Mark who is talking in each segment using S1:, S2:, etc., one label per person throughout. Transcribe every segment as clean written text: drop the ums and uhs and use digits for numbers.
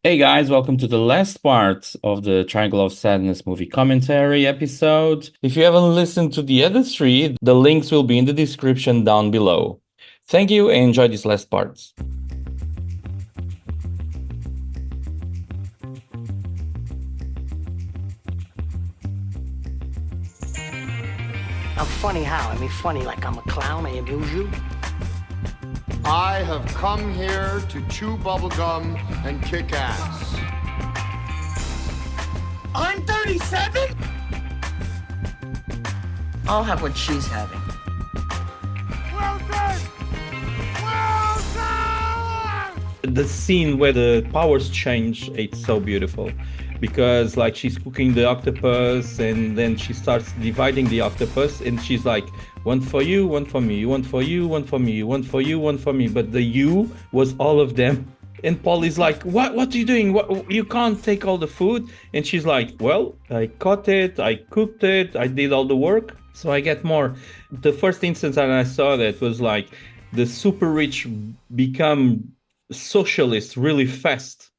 S1: Hey guys, welcome to the last part of the Triangle of Sadness movie commentary episode. If you haven't listened to the other three, the links will be in the description down below. Thank you and enjoy this last part.
S2: I'm funny how? I mean, funny like I'm a clown, I amuse you?
S3: I have come here to chew bubblegum and kick ass.
S2: I'm 37? I'll have what she's having.
S3: Well done! Well done!
S1: The scene where the powers change, it's so beautiful. Because like she's cooking the octopus and then she starts dividing the octopus and she's like, one for you, one for me, one for you, one for me, one for you, one for me. But the you was all of them. And Paul is like, what are you doing? What, you can't take all the food. And she's like, well, I caught it, I cooked it, I did all the work, so I get more. The first instance that I saw that was like the super rich become socialists really fast,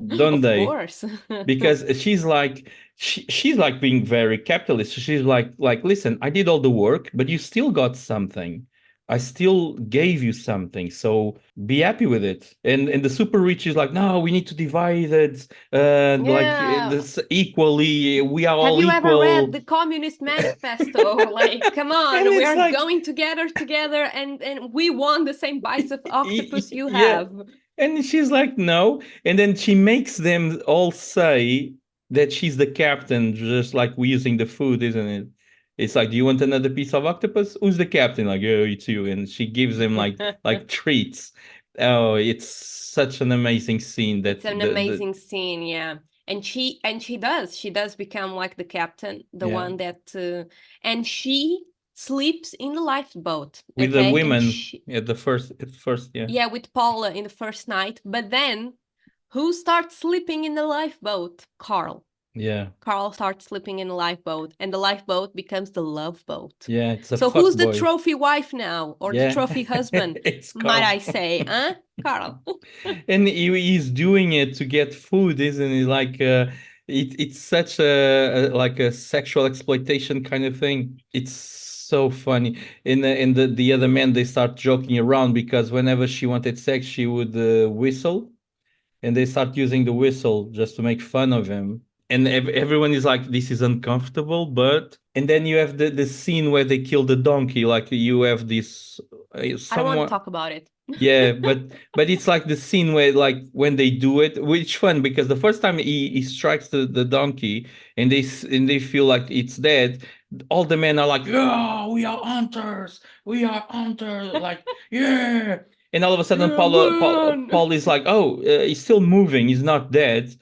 S1: don't
S4: Of
S1: they?
S4: course.
S1: Because she's like she's like being very capitalist. She's like listen, I did all the work, but you still got something. I still gave you something, so be happy with it. And the super rich is like, no, we need to divide it like
S4: Yeah.
S1: this equally. We are
S4: Have
S1: all
S4: you ever read
S1: equal.
S4: the Communist Manifesto? Like, come on,
S1: And
S4: we
S1: it's
S4: are
S1: like,
S4: going together, and we want the same bites of octopus you
S1: yeah.
S4: have.
S1: And she's like, no. And then she makes them all say that she's the captain, just like we're using the food, isn't it? It's like, do you want another piece of octopus? Who's the captain? Like, oh, it's you. And she gives them like treats. Oh, it's such an amazing scene that
S4: It's an amazing scene, yeah. And she does become like the captain, the
S1: yeah,
S4: one that and she sleeps in the lifeboat,
S1: with the
S4: okay? And
S1: women
S4: she,
S1: at the first at first, yeah.
S4: yeah, with Paula in the first night, but then who starts sleeping in the lifeboat? Carl.
S1: Yeah.
S4: Carl starts sleeping in the lifeboat, and the lifeboat becomes the love boat.
S1: Yeah, it's a
S4: So
S1: fuck
S4: who's the
S1: boy.
S4: trophy wife now, or the
S1: Yeah.
S4: trophy husband?
S1: It's
S4: Might
S1: Carl.
S4: I say, huh? Carl.
S1: And he's doing it to get food, isn't it? Like it's such like a sexual exploitation kind of thing. It's so funny. In the other men, they start joking around because whenever she wanted sex, she would whistle, and they start using the whistle just to make fun of him. And everyone is like, this is uncomfortable, but and then you have the scene where they kill the donkey. Like you have this
S4: I don't want to
S1: someone.
S4: talk about it.
S1: Yeah, but it's like the scene where like when they do it, which fun because the first time he strikes the donkey and they feel like it's dead, all the men are like, yeah, we are hunters, we are hunters, like yeah. And all of a sudden,
S4: Yeah, man.
S1: Paul is like, oh, he's still moving, he's not dead,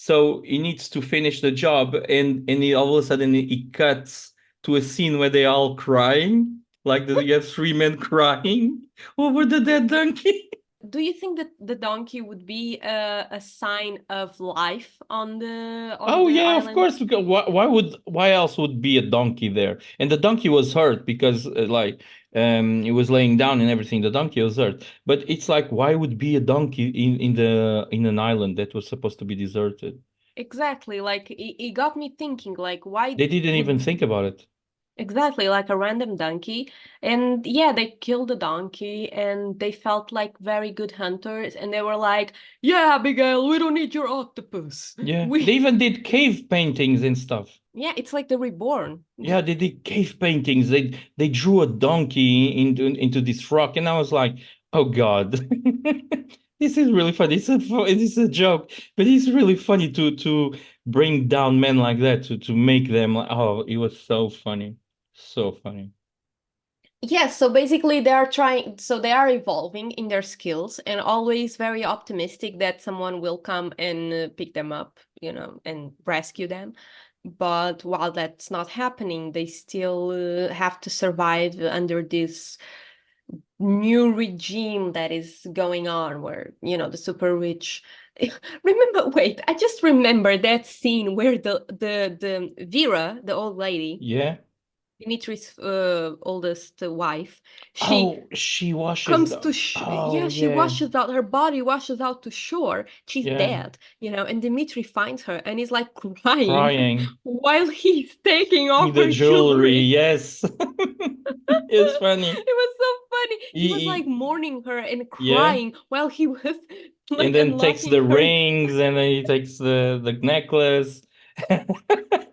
S1: so he needs to finish the job, and he all of a sudden he cuts to a scene where they're all crying, like you have three men crying over the dead donkey.
S4: Do you think that the donkey would be a sign of life on
S1: Oh
S4: the
S1: yeah, of
S4: island?
S1: course. Because why else would be a donkey there? And the donkey was hurt because like he was laying down and everything. The donkey was hurt, but it's like why would be a donkey in an island that was supposed to be deserted?
S4: Exactly. Like it got me thinking, like, why
S1: They didn't even
S4: would
S1: think about it.
S4: exactly like a random donkey? And yeah, they killed the donkey and they felt like very good hunters, and they were like, yeah, Abigail, we don't need your octopus.
S1: Yeah, they
S4: We
S1: even did cave paintings and stuff.
S4: yeah, it's like the reborn.
S1: Yeah, they did cave paintings. They drew a donkey into this rock, and I was like, oh God, this is really funny. It's a joke, but it's really funny to bring down men like that to make them like, oh, it was so funny, so funny.
S4: Yeah, so basically they are trying, so they are evolving in their skills and always very optimistic that someone will come and pick them up, and rescue them. But while that's not happening, they still have to survive under this new regime that is going on where, the super rich. Remember, wait, I just remember that scene where the Vera, the old lady,
S1: Yeah,
S4: Dimitri's oldest wife, she
S1: Oh, she washes
S4: comes
S1: the.
S4: to
S1: Oh,
S4: she
S1: yeah.
S4: washes out, her body washes out to shore. She's
S1: Yeah.
S4: dead, and Dimitri finds her and is like crying
S1: Crying.
S4: while he's taking off
S1: The
S4: her
S1: jewelry,
S4: jewelry.
S1: yes. It's funny.
S4: It was so funny. He was like
S1: He,
S4: mourning her and
S1: yeah.
S4: crying while he was
S1: And
S4: like
S1: then takes
S4: unlocking
S1: the
S4: her.
S1: rings, and then he takes the necklace.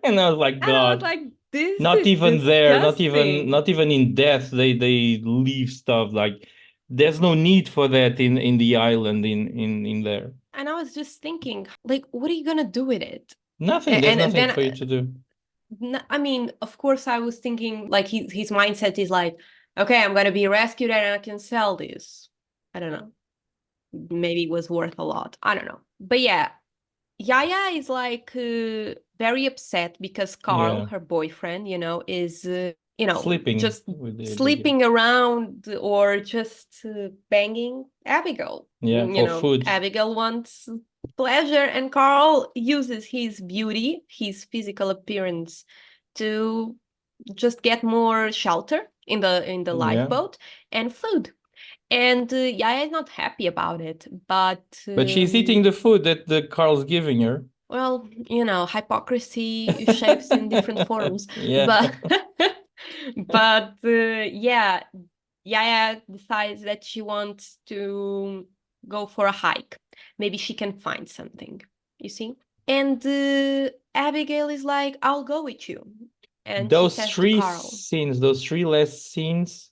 S1: And I was like,
S4: And I was
S1: God.
S4: like, this
S1: Not
S4: is
S1: even there, not
S4: disgusting.
S1: even in death, they leave stuff. Like, there's no need for that in the island in there.
S4: And I was just thinking, like, what are you gonna do with it?
S1: Nothing. There's
S4: And
S1: nothing
S4: then
S1: for you to do.
S4: I mean, of course, I was thinking like his mindset is like, okay, I'm gonna be rescued and I can sell this. I don't know. Maybe it was worth a lot. I don't know. But yeah, Yaya is like very upset because Carl,
S1: Yeah.
S4: her boyfriend, is
S1: Sleeping
S4: just
S1: with the girl.
S4: sleeping around or just banging Abigail.
S1: Yeah, for food.
S4: Abigail wants pleasure, and Carl uses his beauty, his physical appearance, to just get more shelter in the
S1: Yeah.
S4: lifeboat and food. And Yaya is not happy about it, but
S1: But she's eating the food that the Carl's giving her.
S4: well, hypocrisy shapes in different forms.
S1: Yeah.
S4: But but yeah, Yaya decides that she wants to go for a hike. Maybe she can find something, you see? And Abigail is like, I'll go with you. And she says to Carl,
S1: Those three last scenes,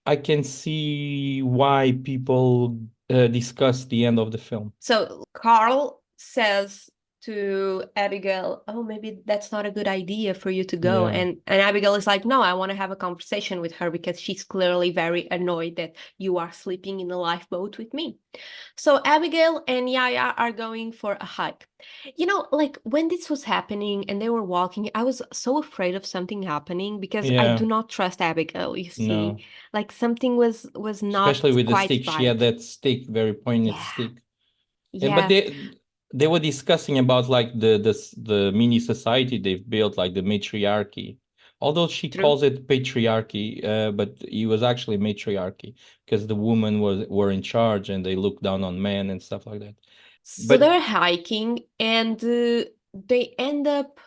S1: I can see why people discuss the end of the film.
S4: so Carl says to Abigail, oh, maybe that's not a good idea for you to go.
S1: Yeah.
S4: And Abigail is like, no, I want to have a conversation with her because she's clearly very annoyed that you are sleeping in the lifeboat with me. So Abigail and Yaya are going for a hike. Like when this was happening and they were walking, I was so afraid of something happening because I
S1: Yeah.
S4: do not trust Abigail, you see.
S1: No.
S4: Like something was not
S1: Especially with the
S4: quite
S1: stick. She had
S4: right.
S1: that stick, very pointed
S4: Yeah.
S1: stick. But
S4: Yeah.
S1: they were discussing about like the mini society they've built, like the matriarchy. Although she
S4: True.
S1: calls it patriarchy, but it was actually matriarchy because the women were in charge and they looked down on men and stuff like that.
S4: So
S1: But
S4: they're hiking and they end up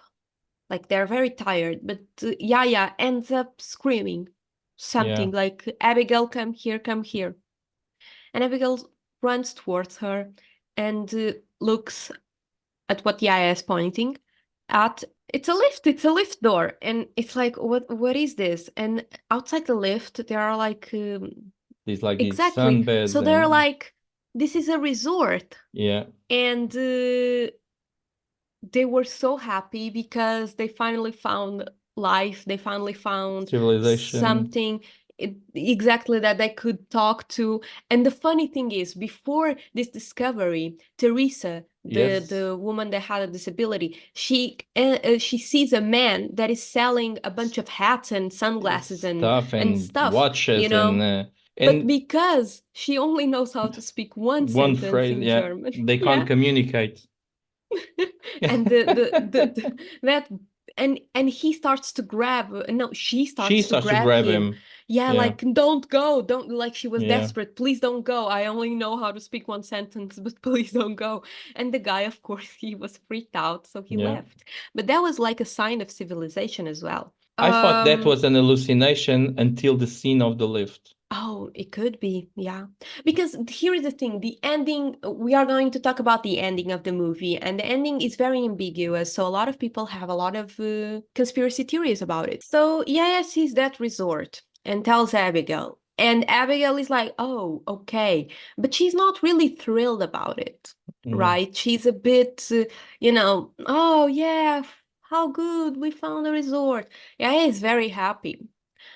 S4: like they're very tired, but Yaya ends up screaming something
S1: yeah,
S4: like, Abigail, come here, come here. And Abigail runs towards her and looks at what Yaya is pointing at. It's a lift door. And it's like, what is this? And outside the lift, there are like,
S1: these
S4: exactly.
S1: sunbeds
S4: So they're
S1: and
S4: like, this is a resort.
S1: yeah,
S4: And they were so happy because they finally found life. They finally found
S1: civilization.
S4: something exactly that they could talk to. And the funny thing is, before this discovery, Teresa,
S1: Yes,
S4: the woman that had a disability, she sees a man that is selling a bunch of hats and sunglasses
S1: stuff
S4: and
S1: and
S4: stuff,
S1: watches
S4: but
S1: and
S4: because she only knows how to speak one
S1: one
S4: sentence
S1: phrase.
S4: in
S1: Yeah,
S4: German,
S1: they can't
S4: yeah,
S1: communicate.
S4: and the that and he starts to grab no she
S1: She
S4: starts to
S1: starts to
S4: grab
S1: grab
S4: him.
S1: him.
S4: Yeah,
S1: Yeah,
S4: like, don't go, don't, like she was
S1: yeah,
S4: desperate, please don't go, I only know how to speak one sentence, but please don't go. And the guy, of course, he was freaked out, so he
S1: yeah.
S4: left. But that was like a sign of civilization as well.
S1: I thought that was an hallucination until the scene of the lift.
S4: Oh, it could be, yeah. Because here is the thing, the ending, we are going to talk about the ending of the movie, and the ending is very ambiguous, so a lot of people have a lot of conspiracy theories about it. So Yaya sees that resort and tells Abigail, and Abigail is like, oh, okay, but she's not really thrilled about it,
S1: No.
S4: right? She's a bit, oh yeah, how good, we found a resort. Yaya is very happy.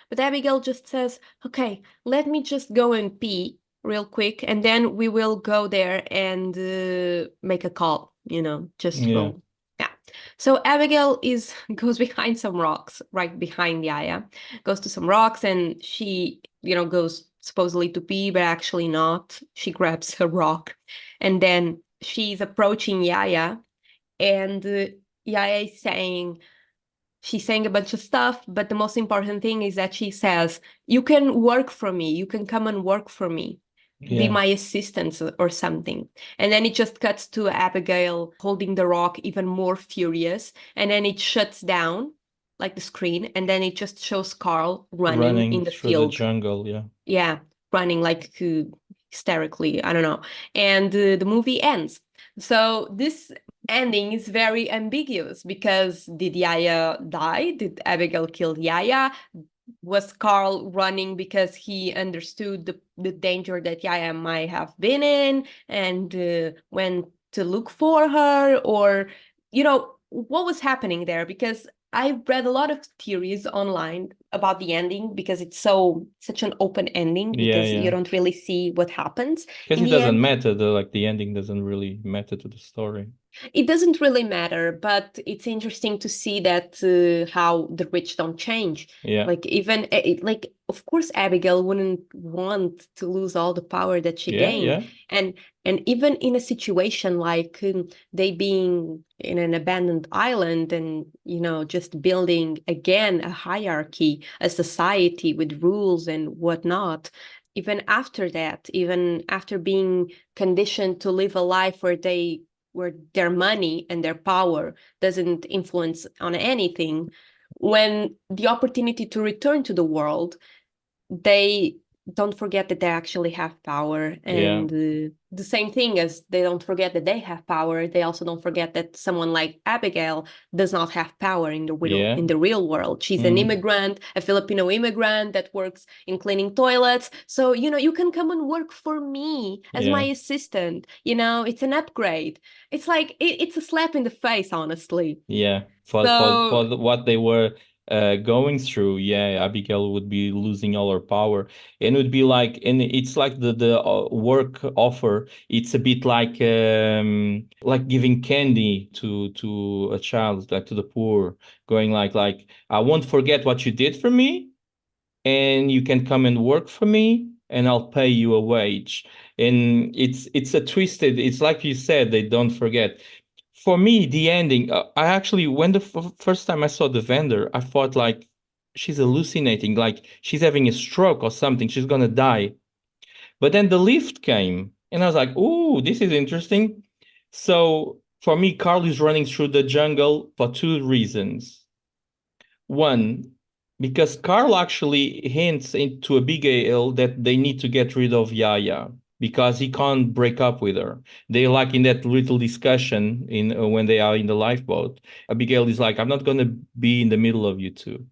S4: But Abigail just says, okay, let me just go and pee real quick, and then we will go there and make a call, just
S1: Yeah.
S4: go. Yeah. So Abigail goes behind some rocks, right behind Yaya, goes to some rocks, and she, goes supposedly to pee, but actually not. She grabs a rock, and then she's approaching Yaya, and Yaya is saying, She's saying a bunch of stuff, but the most important thing is that she says, "You can work for me. You can come and work for me. Be
S1: Yeah.
S4: my assistant or something." And then it just cuts to Abigail holding the rock, even more furious. And then it shuts down, like the screen, and then it just shows Carl running
S1: Running
S4: in the
S1: through the
S4: field.
S1: jungle, yeah.
S4: Yeah, running like hysterically. I don't know. And the movie ends. So this ending is very ambiguous because did Yaya die? Did Abigail kill Yaya? Was Carl running because he understood the danger that Yaya might have been in and went to look for her? Or, what was happening there? Because I've read a lot of theories online about the ending because it's such an open ending
S1: Yeah,
S4: because you
S1: yeah.
S4: don't really see what happens
S1: Because
S4: in
S1: it
S4: the
S1: doesn't
S4: end.
S1: matter, the ending doesn't really matter to the story.
S4: It doesn't really matter, but it's interesting to see that how the rich don't change.
S1: Yeah.
S4: Like even like of course Abigail wouldn't want to lose all the power that she
S1: Yeah,
S4: gained,
S1: yeah.
S4: and even in a situation like they being in an abandoned island and just building again a hierarchy, a society with rules and whatnot. Even after that, even after being conditioned to live a life where their money and their power doesn't influence on anything, when the opportunity to return to the world, they don't forget that they actually have power.
S1: Yeah.
S4: And the same thing as they don't forget that they have power, they also don't forget that someone like Abigail does not have power in
S1: Yeah.
S4: the real world. She's an
S1: Mm.
S4: immigrant, a Filipino immigrant that works in cleaning toilets. So, you can come and work for me as my
S1: Yeah.
S4: assistant. It's an upgrade. It's like it's a slap in the face, honestly.
S1: Yeah. For
S4: So
S1: what they were going through, yeah, Abigail would be losing all her power, and it would be like, and it's like the work offer. It's a bit like giving candy to a child, like to the poor, going like I won't forget what you did for me, and you can come and work for me and I'll pay you a wage. And it's a twisted, it's like you said, they don't forget. For me, the ending, I actually, when the first time I saw the vendor, I thought like she's hallucinating, like she's having a stroke or something, she's gonna die. But then the lift came and I was like, "Ooh, this is interesting." So for me, Carl is running through the jungle for two reasons. One, because Carl actually hints into Abigail that they need to get rid of Yaya because he can't break up with her. They like in that little discussion in when they are in the lifeboat. Abigail is like, "I'm not gonna be in the middle of you two,"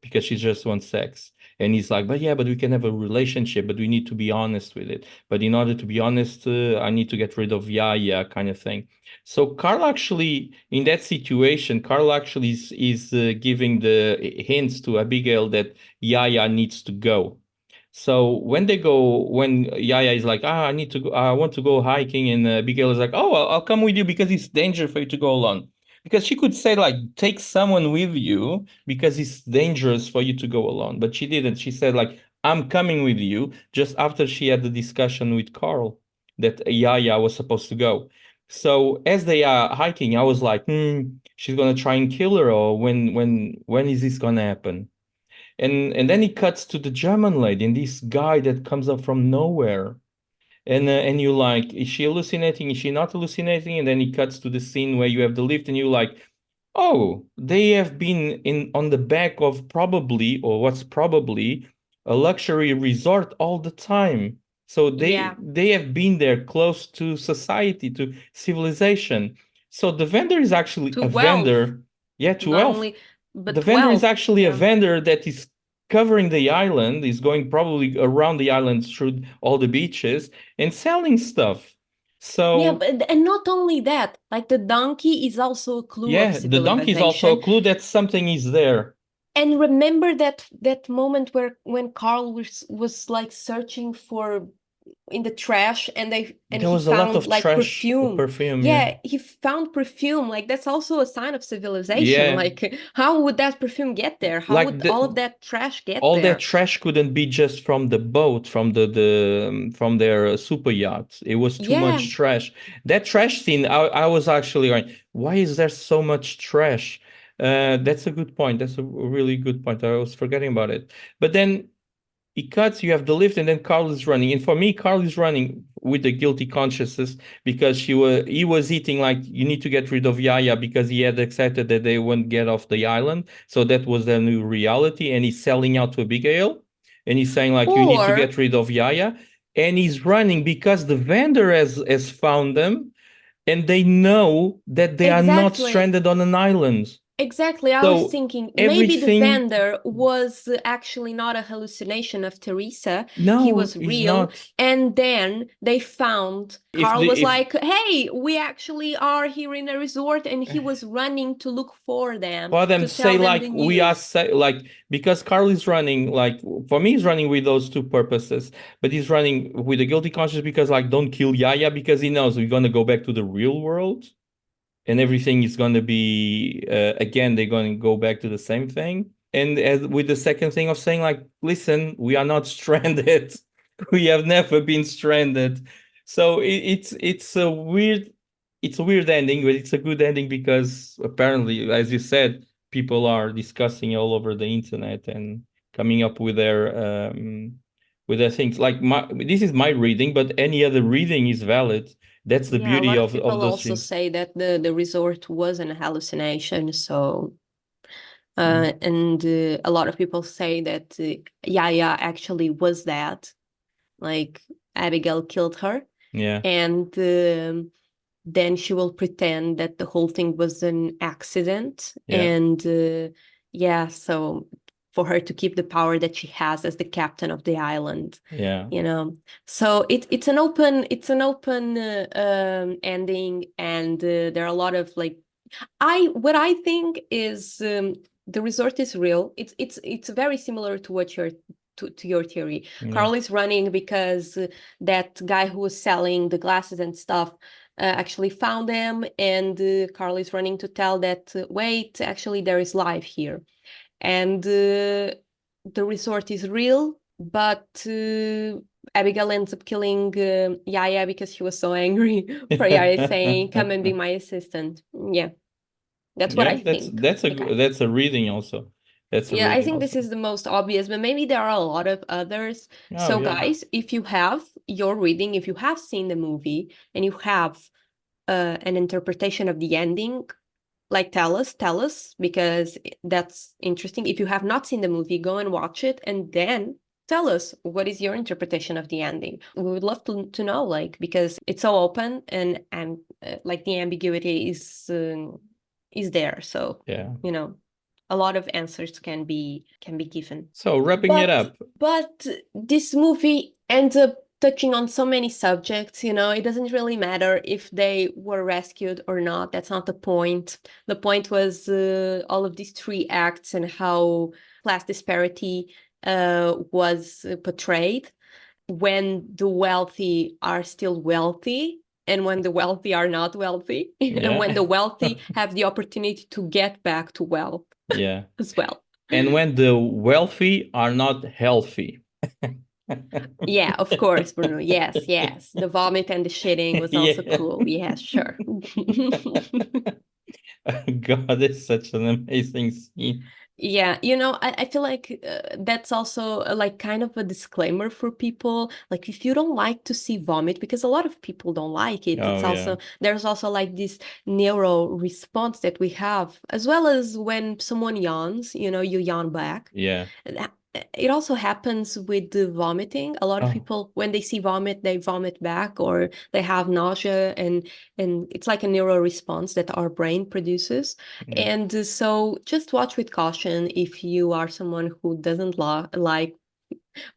S1: because she just wants sex. And he's like, "But yeah, but we can have a relationship, but we need to be honest with it. But in order to be honest, I need to get rid of Yaya," kind of thing. So Carl actually, in that situation, Carl actually is giving the hints to Abigail that Yaya needs to go. So when Yaya is like, "I need to go, I want to go hiking," and Abigail is like, "Oh, I'll come with you because it's danger for you to go alone." Because she could say like, "Take someone with you because it's dangerous for you to go alone," but she didn't. She said like, "I'm coming with you," just after she had the discussion with Carl that Yaya was supposed to go. So as they are hiking, I was like, she's gonna try and kill her, or when is this gonna happen? And then he cuts to the German lady and this guy that comes up from nowhere. And you like, is she hallucinating? Is she not hallucinating? And then he cuts to the scene where you have the lift, and you like, oh, they have been in on the back of probably, or what's probably, a luxury resort all the time. So
S4: yeah,
S1: they have been there close to society, to civilization. So the vendor is actually
S4: to
S1: a
S4: wealth,
S1: vendor, yeah, to
S4: not
S1: wealth.
S4: only
S1: The
S4: but
S1: vendor is
S4: wealth.
S1: actually a
S4: Yeah.
S1: vendor that is covering the island, is going probably around the island through all the beaches and selling stuff.
S4: Yeah,
S1: So
S4: but and not only that, like the donkey is also a clue of
S1: yeah, the donkey is also
S4: civilization.
S1: a clue that something is there.
S4: And remember that moment where when Carl was like searching for in the trash and
S1: There
S4: he
S1: was a lot
S4: found
S1: of
S4: like
S1: trash
S4: perfume.
S1: perfume, yeah.
S4: Yeah, he found perfume. Like that's also a sign of civilization.
S1: Yeah,
S4: Like how would that perfume get there? How
S1: like
S4: would all of that trash get
S1: all that
S4: there?
S1: trash couldn't be just from the boat, from from their super yacht. It was too
S4: Yeah,
S1: much trash. That trash scene, I was actually like, why is there so much trash? That's a good point. That's a really good point. I was forgetting about it. But then it cuts, you have the lift, and then Carl is running. And for me, Carl is running with the guilty consciousness because he was eating like, you need to get rid of Yaya because he had accepted that they wouldn't get off the island. So that was their new reality. And he's selling out to Abigail. And he's saying like, you need to
S4: Or
S1: get rid of Yaya. And he's running because the vendor has found them, and they know that they are not
S4: exactly.
S1: stranded on an island.
S4: Exactly. I was
S1: So
S4: thinking maybe the
S1: everything,
S4: vendor was actually not a hallucination of Teresa. He
S1: no,
S4: was
S1: is
S4: real.
S1: not.
S4: And then they found
S1: If
S4: Carl
S1: the
S4: was
S1: if
S4: like, hey, we actually are here in a resort. And he was running to look for them,
S1: for them
S4: to
S1: to say
S4: tell them
S1: like
S4: the
S1: we are
S4: news.
S1: like, because Carl is running, like, for me he's running with those two purposes, but he's running with a guilty conscience because like, don't kill Yaya, because he knows we're gonna go back to the real world and everything is gonna be again, they're gonna go back to the same thing. And as with the second thing of saying like, listen, we are not stranded. We have never been stranded. So it's a weird, it's a weird ending, but it's a good ending because apparently, as you said, people are discussing all over the internet and coming up with their things. Like this is my reading, but any other reading is valid. That's the
S4: Yeah, a
S1: beauty
S4: lot of
S1: of
S4: people
S1: those
S4: also
S1: things.
S4: say that the resort wasn't a hallucination. So,
S1: Mm.
S4: and a lot of people say that Yaya actually was that. Like Abigail killed her.
S1: Yeah,
S4: And then she will pretend that the whole thing was an accident.
S1: yeah,
S4: And yeah, so for her to keep the power that she has as the captain of the island,
S1: yeah,
S4: you know. So it's an open ending, and there are a lot of like, what I think is the resort is real. It's very similar to what you're to your theory.
S1: yeah,
S4: Carl is running because that guy who was selling the glasses and stuff actually found them, and Carl is running to tell that wait, actually there is life here, and the resort is real, but Abigail ends up killing Yaya because she was so angry for Yaya saying, "Come and be my assistant." Yeah, that's what I
S1: yeah.
S4: think. Okay.
S1: That's a reading also. That's a
S4: Yeah, I
S1: reading
S4: think this
S1: also.
S4: is the most obvious, but maybe there are a lot of others.
S1: Oh
S4: So,
S1: yeah,
S4: guys, if you have your reading, if you have seen the movie and you have an interpretation of the ending, like tell us, because that's interesting. If you have not seen the movie, go and watch it and then tell us what is your interpretation of the ending. We would love to know, like, because it's so open, and like the ambiguity is there. So,
S1: yeah.
S4: you know, a lot of answers can be given.
S1: So wrapping it
S4: But
S1: up.
S4: this movie ends up touching on so many subjects, it doesn't really matter if they were rescued or not. That's not the point. The point was all of these three acts and how class disparity was portrayed when the wealthy are still wealthy and when the wealthy are not wealthy, and when
S1: Yeah,
S4: the wealthy have the opportunity to get back to wealth
S1: yeah.
S4: as well.
S1: And when the wealthy are not healthy.
S4: Yeah, of course, Bruno. Yes, yes. The vomit and the shitting was also
S1: Yeah.
S4: cool. Yes, sure.
S1: God, it's such an amazing scene.
S4: Yeah, I feel like that's also like kind of a disclaimer for people. Like, if you don't like to see vomit, because a lot of people don't like it,
S1: Oh yeah,
S4: there's also like this neuro response that we have, as well as when someone yawns, you yawn back.
S1: yeah.
S4: It also happens with the vomiting. A lot of
S1: Oh,
S4: people, when they see vomit, they vomit back or they have nausea, and it's like a neural response that our brain produces.
S1: yeah.
S4: And so just watch with caution if you are someone who doesn't like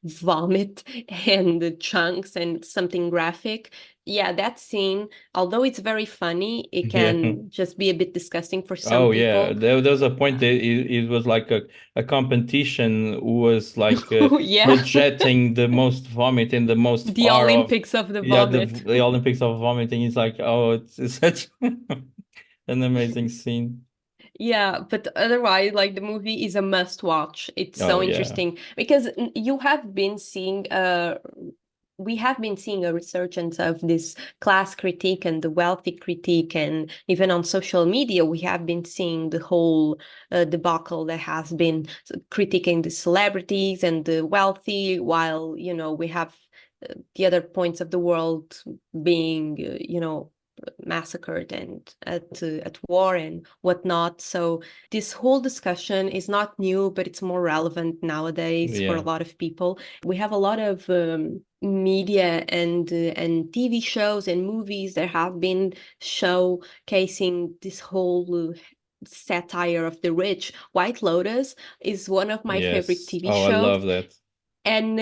S4: vomit and the chunks and something graphic. Yeah, that scene, although it's very funny, it
S1: Yeah.
S4: can just be a bit disgusting for some
S1: Oh yeah,
S4: people.
S1: there was a point
S4: Uh,
S1: that it was like a competition who was like
S4: yeah,
S1: projecting the most vomit in the most
S4: the
S1: far of,
S4: Olympics of the
S1: yeah,
S4: vomit.
S1: the Olympics of vomiting. It's like, oh, it's such an amazing scene.
S4: Yeah, but otherwise, like, the movie is a must watch. It's
S1: Oh
S4: so
S1: yeah,
S4: interesting because you have been seeing we have been seeing a resurgence of this class critique and the wealthy critique, and even on social media we have been seeing the whole debacle that has been critiquing the celebrities and the wealthy, while we have the other points of the world being massacred and at war and whatnot. So this whole discussion is not new, but it's more relevant nowadays for a lot of people. We have a lot of media and TV shows and movies that have been showcasing this whole satire of the rich. White Lotus is one of my favorite TV shows.
S1: I love that.
S4: And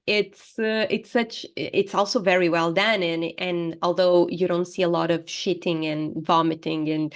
S4: it's also very well done, and although you don't see a lot of shitting and vomiting and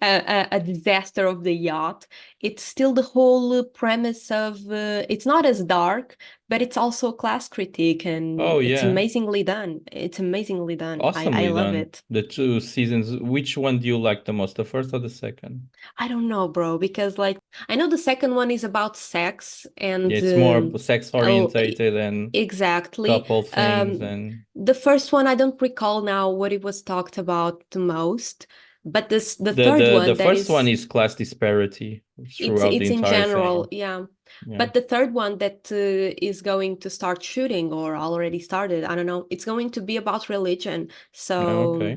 S4: a disaster of the yacht, it's still the whole premise of it's not as dark, but it's also a class critique, and it's amazingly done. It's amazingly done.
S1: Awesomely
S4: I love
S1: done.
S4: it.
S1: The 2 seasons, which one do you like the most, the first or the second?
S4: I don't know, bro, because like I know the second one is about sex, and
S1: it's more sex orientated and
S4: exactly
S1: couple things. And
S4: the first one, I don't recall now what it was talked about the most, but the third one,
S1: the first one is class disparity throughout
S4: it's
S1: the
S4: in
S1: entire
S4: general
S1: thing.
S4: yeah. But the third one that is going to start shooting, or already started, I don't know, it's going to be about religion. So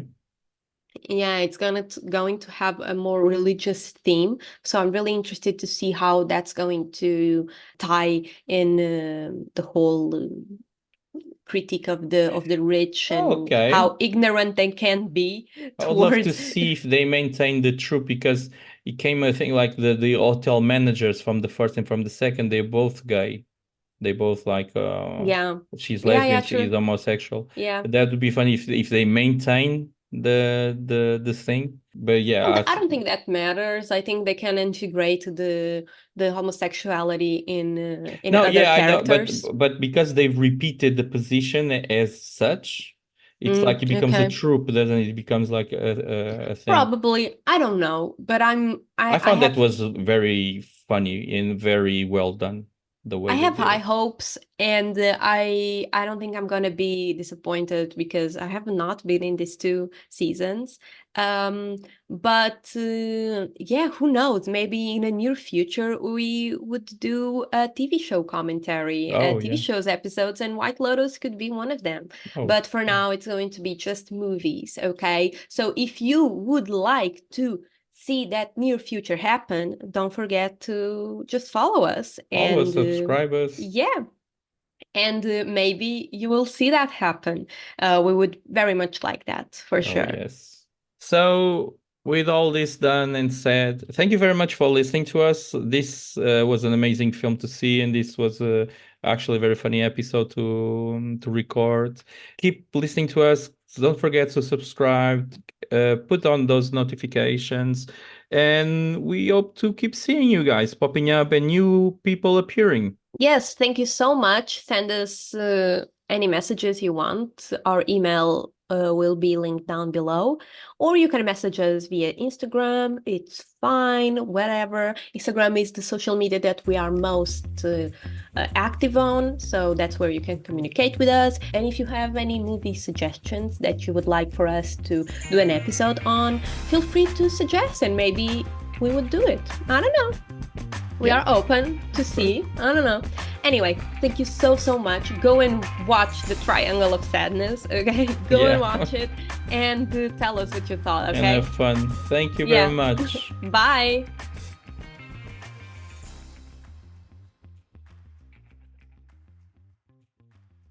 S4: yeah, it's going to have a more religious theme. So I'm really interested to see how that's going to tie in the whole critique of the rich and how ignorant they can be towards...
S1: I would love to see if they maintain the truth, because it came, I think, like the hotel managers from the first and from the second, they're both gay. They both like she's lesbian, she's homosexual. That would be funny if they maintain the thing. But
S4: I don't think that matters. I think they can integrate the homosexuality in other characters.
S1: I know, but because they've repeated the position as such, it's like it becomes a trope, doesn't it? It becomes like a thing.
S4: Probably, I don't know, but
S1: I found that was very funny and very well done.
S4: I have high hopes, and I don't think I'm gonna be disappointed, because I have not been in these 2 seasons. But yeah, who knows? Maybe in the near future we would do a TV show commentary, TV shows episodes, and White Lotus could be one of them. But for now, it's going to be just movies, okay? So if you would like to see that near future happen, don't forget to just follow us and
S1: subscribe us.
S4: And maybe you will see that happen. We would very much like that, for sure.
S1: Yes. So with all this done and said, thank you very much for listening to us. This was an amazing film to see, and this was actually a very funny episode to record. Keep listening to us. Don't forget to subscribe, put on those notifications, and we hope to keep seeing you guys popping up and new people appearing.
S4: Yes, thank you so much. Send us any messages you want. Our email will be linked down below, or you can message us via Instagram. It's fine, whatever. Instagram is the social media that we are most active on, so that's where you can communicate with us. And if you have any movie suggestions that you would like for us to do an episode on, feel free to suggest, and maybe we would do it. I don't know. We are open to see. I don't know. Anyway, thank you so much. Go and watch The Triangle of Sadness, okay? Go and watch it, and tell us what you thought, okay?
S1: And have fun. Thank you very much.
S4: Bye.